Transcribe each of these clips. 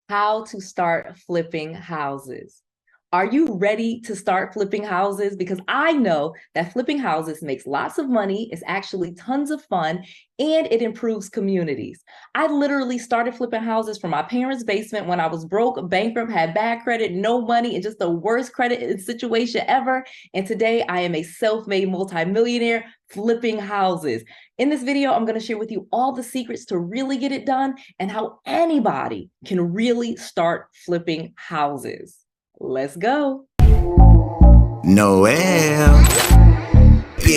How to start flipping houses. Are you ready to start flipping houses? Because I know that flipping houses makes lots of money, it's actually tons of fun, and it improves communities. I literally started flipping houses from my parents' basement when I was broke, bankrupt, had bad credit, no money, and just the worst credit situation ever. And today I am a self-made multimillionaire flipping houses. In this video, I'm going to share with you all the secrets to really get it done and how anybody can really start flipping houses. Let's go. Noel. Yeah,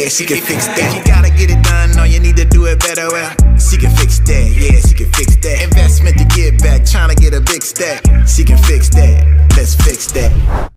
she can fix that. You gotta get it done, no, you need to do it better. Well, she can fix that, yeah, she can fix that. Investment to get back, trying to get a big stack. She can fix that, let's fix that.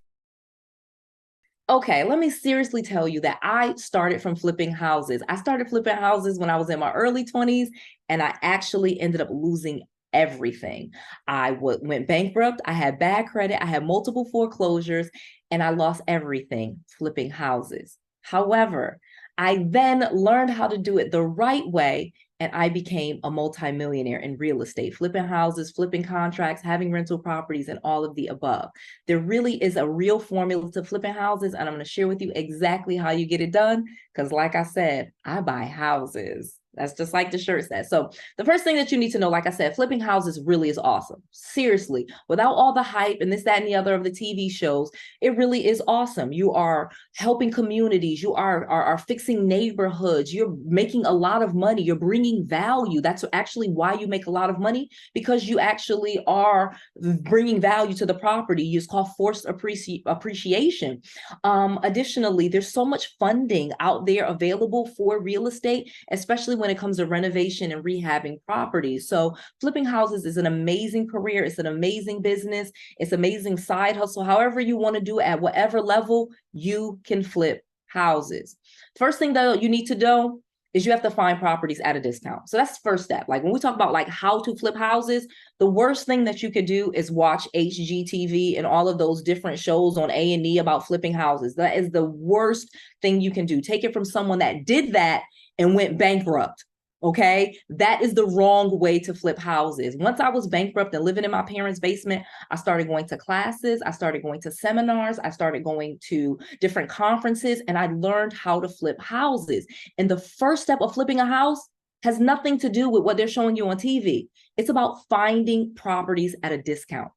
Okay, let me seriously tell you that I started from flipping houses. I started flipping houses when I was in my early 20s, and I actually ended up losing everything. I went bankrupt. I had bad credit. I had multiple foreclosures, and I lost everything flipping houses. However, I then learned how to do it the right way, and I became a multimillionaire in real estate, flipping houses, flipping contracts, having rental properties, and all of the above. There really is a real formula to flipping houses, and I'm going to share with you exactly how you get it done, because like I said, I buy houses. That's just like the shirt says. So the first thing that you need to know, like I said, flipping houses really is awesome. Seriously, without all the hype and this, that, and the other of the TV shows, it really is awesome. You are helping communities. You are fixing neighborhoods. You're making a lot of money. You're bringing value. That's actually why you make a lot of money, because you actually are bringing value to the property. It's called forced appreciation. Additionally, there's so much funding out there available for real estate, especially when it comes to renovation and rehabbing properties. So flipping houses is an amazing career. It's an amazing business. It's an amazing side hustle. However you want to do it, at whatever level, you can flip houses. First thing that you need to do is you have to find properties at a discount. So that's the first step. Like when we talk about like how to flip houses, the worst thing that you could do is watch HGTV and all of those different shows on A&E about flipping houses. That is the worst thing you can do. Take it from someone that did that and went bankrupt. Okay, that is the wrong way to flip houses. Once I was bankrupt and living in my parents' basement, I started going to classes, I started going to seminars, I started going to different conferences, and I learned how to flip houses. And the first step of flipping a house has nothing to do with what they're showing you on TV. It's about finding properties at a discount.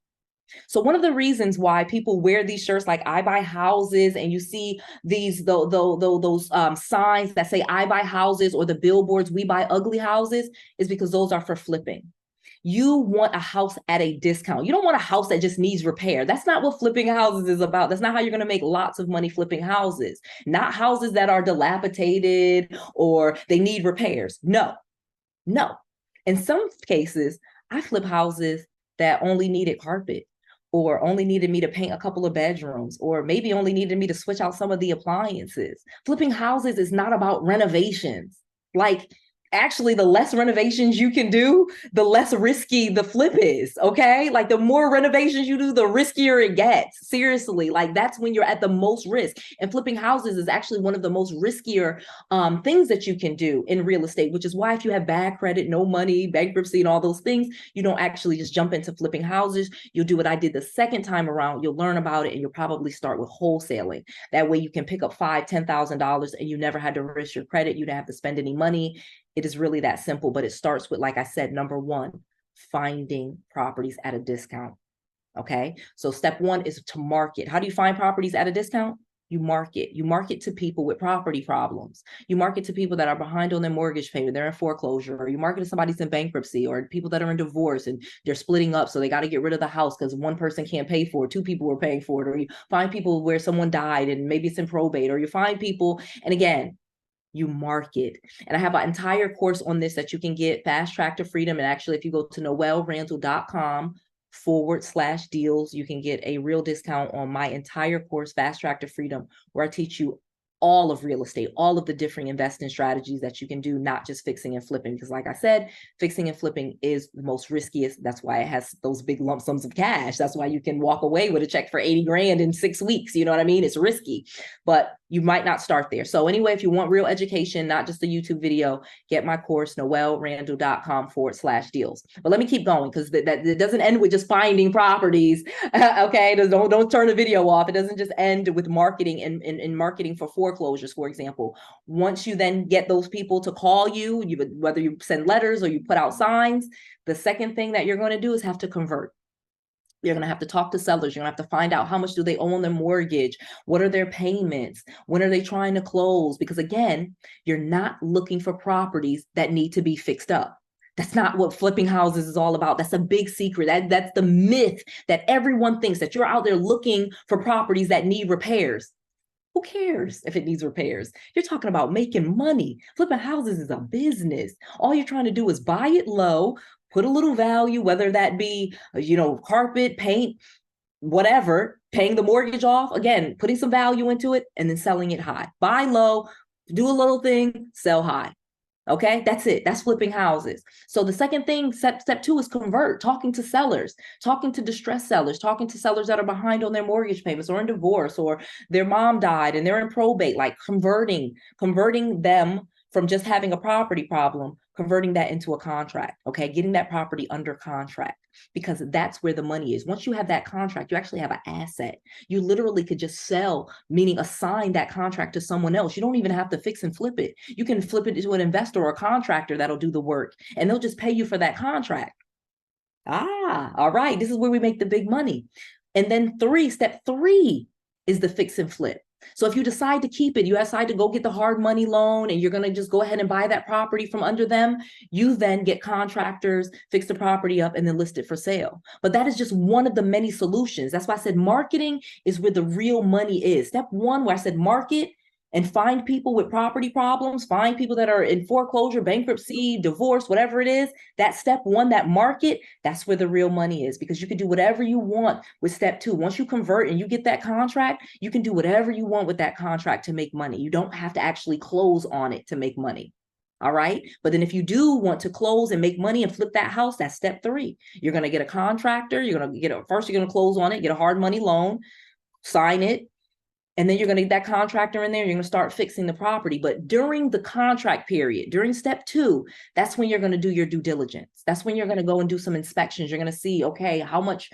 So one of the reasons why people wear these shirts like I buy houses, and you see these those signs that say I buy houses, or the billboards we buy ugly houses, is because those are for flipping. You want a house at a discount. You don't want a house that just needs repair. That's not what flipping houses is about. That's not how you're going to make lots of money flipping houses. Not houses that are dilapidated or they need repairs. No. In some cases, I flip houses that only needed carpet, or only needed me to paint a couple of bedrooms, or maybe only needed me to switch out some of the appliances. Flipping houses is not about renovations. Like, actually, the less renovations you can do, the less risky the flip is, okay? Like, the more renovations you do, the riskier it gets. Seriously, like, that's when you're at the most risk. And flipping houses is actually one of the most riskier things that you can do in real estate, which is why if you have bad credit, no money, bankruptcy, and all those things, you don't actually just jump into flipping houses. You'll do what I did the second time around. You'll learn about it, and you'll probably start with wholesaling. That way you can pick up $5,000, $10,000, and you never had to risk your credit. You didn't have to spend any money. It is really that simple, but it starts with, like I said, number one, finding properties at a discount. Okay, so step one is to market. How do you find properties at a discount? You market. You market to people with property problems. You market to people that are behind on their mortgage payment, they're in foreclosure, or you market to somebody who's in bankruptcy, or people that are in divorce and they're splitting up, so they got to get rid of the house because one person can't pay for it, two people were paying for it, or you find people where someone died and maybe it's in probate, or you find people, and again, you market. And I have an entire course on this that you can get fast track to freedom. And actually, if you go to noelrandall.com/deals, you can get a real discount on my entire course, Fast Track to Freedom, where I teach you all of real estate, all of the different investing strategies that you can do, not just fixing and flipping. Because like I said, fixing and flipping is the most riskiest. That's why it has those big lump sums of cash. That's why you can walk away with a check for 80 grand in 6 weeks. You know what I mean? It's risky. But You might not start there. So anyway, if you want real education, not just a YouTube video, get my course, noelrandall.com/deals. But let me keep going, because that it doesn't end with just finding properties. Okay, don't turn the video off. It doesn't just end with marketing and marketing for foreclosures, for example. Once you then get those people to call you, whether you send letters or you put out signs, the second thing that you're going to do is have to convert. You're going to have to talk to sellers. You're going to have to find out how much do they owe on their mortgage? What are their payments? When are they trying to close? Because again, you're not looking for properties that need to be fixed up. That's not what flipping houses is all about. That's a big secret. That's the myth that everyone thinks, that you're out there looking for properties that need repairs. Who cares if it needs repairs? You're talking about making money. Flipping houses is a business. All you're trying to do is buy it low, put a little value, whether that be, carpet, paint, whatever, paying the mortgage off, again, putting some value into it, and then selling it high. Buy low, do a little thing, sell high. Okay, that's it. That's flipping houses. So the second thing, step two, is convert, talking to sellers, talking to distressed sellers, talking to sellers that are behind on their mortgage payments or in divorce, or their mom died and they're in probate, like converting them from just having a property problem, converting that into a contract, okay? Getting that property under contract, because that's where the money is. Once you have that contract, you actually have an asset. You literally could just sell, meaning assign that contract to someone else. You don't even have to fix and flip it. You can flip it to an investor or a contractor that'll do the work, and they'll just pay you for that contract. All right, this is where we make the big money. And then step three is the fix and flip. So if you decide to keep it, you decide to go get the hard money loan and you're going to just go ahead and buy that property from under them, you then get contractors, fix the property up, and then list it for sale. But that is just one of the many solutions. That's why I said marketing is where the real money is. Step one, where I said market and find people with property problems, find people that are in foreclosure, bankruptcy, divorce, whatever it is. That step one, that market, that's where the real money is, because you can do whatever you want with step two. Once you convert and you get that contract, you can do whatever you want with that contract to make money. You don't have to actually close on it to make money. All right. But then if you do want to close and make money and flip that house, that's step three. You're going to get a contractor. You're going to close on it, get a hard money loan, sign it. And then you're going to get that contractor in there. You're going to start fixing the property. But during the contract period, during step two, that's when you're going to do your due diligence. That's when you're going to go and do some inspections. You're going to see, okay, how much,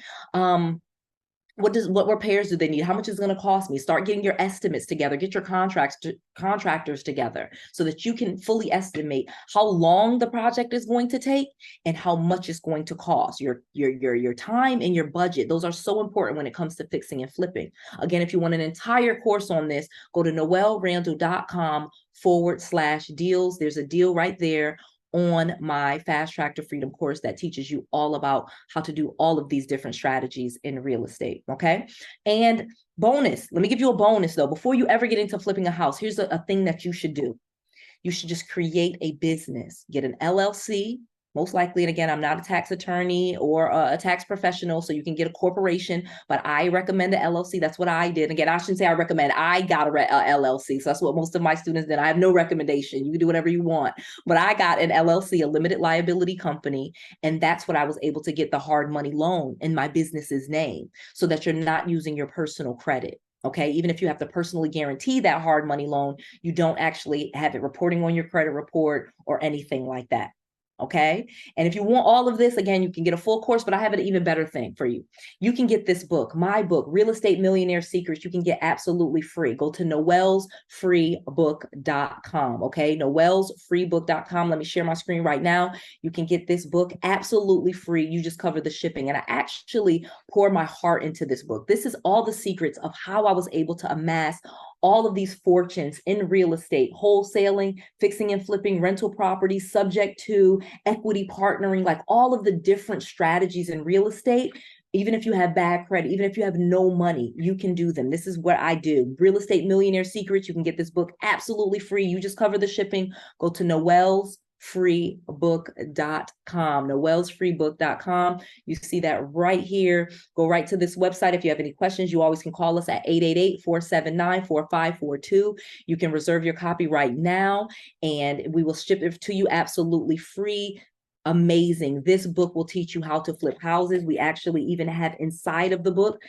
what repairs do they need? How much is it going to cost me? Start getting your estimates together. Get your contractors together so that you can fully estimate how long the project is going to take and how much it's going to cost. Your time and your budget. Those are so important when it comes to fixing and flipping. Again, if you want an entire course on this, go to noelrandall.com/deals. There's a deal right there on my Fast Track to Freedom course that teaches you all about how to do all of these different strategies in real estate, okay? And bonus, let me give you a bonus though. Before you ever get into flipping a house, here's a thing that you should do. You should just create a business, get an LLC, most likely. And again, I'm not a tax attorney or a tax professional, so you can get a corporation, but I recommend the LLC. That's what I did. Again, I shouldn't say I recommend, I got a LLC. So that's what most of my students did. I have no recommendation. You can do whatever you want, but I got an LLC, a limited liability company. And that's what I was able to get the hard money loan in my business's name, so that you're not using your personal credit. Okay, even if you have to personally guarantee that hard money loan, you don't actually have it reporting on your credit report or anything like that. Okay. And if you want all of this, again, you can get a full course, but I have an even better thing for you. You can get this book, my book, Real Estate Millionaire Secrets. You can get absolutely free. Go to noelsfreebook.com. Okay. noelsfreebook.com. Let me share my screen right now. You can get this book absolutely free. You just cover the shipping. And I actually pour my heart into this book. This is all the secrets of how I was able to amass all of these fortunes in real estate, wholesaling, fixing and flipping rental properties, subject to equity partnering, like all of the different strategies in real estate. Even if you have bad credit, even if you have no money, you can do them. This is what I do. Real Estate Millionaire Secrets. You can get this book absolutely free. You just cover the shipping. Go to noelsfreebook.com, noelsfreebook.com. You see that right here. Go right to this website. If you have any questions, you always can call us at 888-479-4542. You can reserve your copy right now, and we will ship it to you absolutely free. amazing. This book will teach you how to flip houses. We actually even have inside of the book,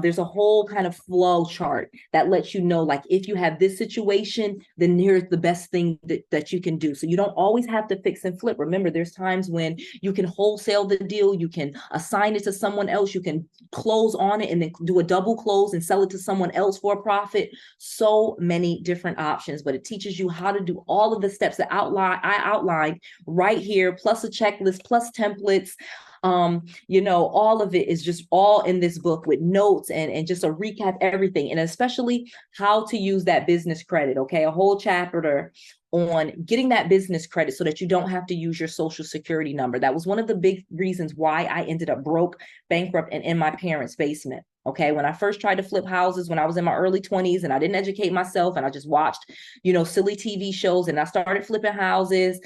there's a whole kind of flow chart that lets you know, like, if you have this situation, then here's the best thing that you can do. So you don't always have to fix and flip. Remember, there's times when you can wholesale the deal, you can assign it to someone else, you can close on it and then do a double close and sell it to someone else for a profit. So many different options, but it teaches you how to do all of the steps that I outlined right here, plus a checklist, plus templates. All of it is just all in this book with notes and just a recap, everything, and especially how to use that business credit. Okay, a whole chapter on getting that business credit so that you don't have to use your social security number. That was one of the big reasons why I ended up broke, bankrupt, and in my parents' basement. Okay, when I first tried to flip houses when I was in my early 20s and I didn't educate myself and I just watched, silly TV shows and I started flipping houses,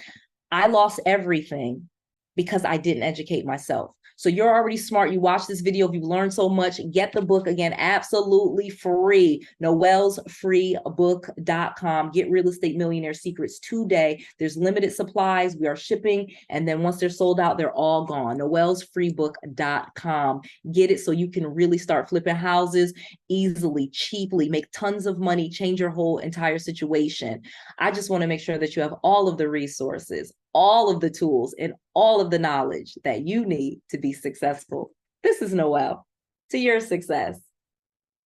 I lost everything because I didn't educate myself. So you're already smart. You watch this video, if you learned so much, get the book, again, absolutely free. noelsfreebook.com. Get Real Estate Millionaire Secrets today. There's limited supplies. We are shipping. And then once they're sold out, they're all gone. noelsfreebook.com. Get it so you can really start flipping houses easily, cheaply, make tons of money, change your whole entire situation. I just want to make sure that you have all of the resources, all of the tools, and all of the knowledge that you need to be successful. This is Noelle. To your success.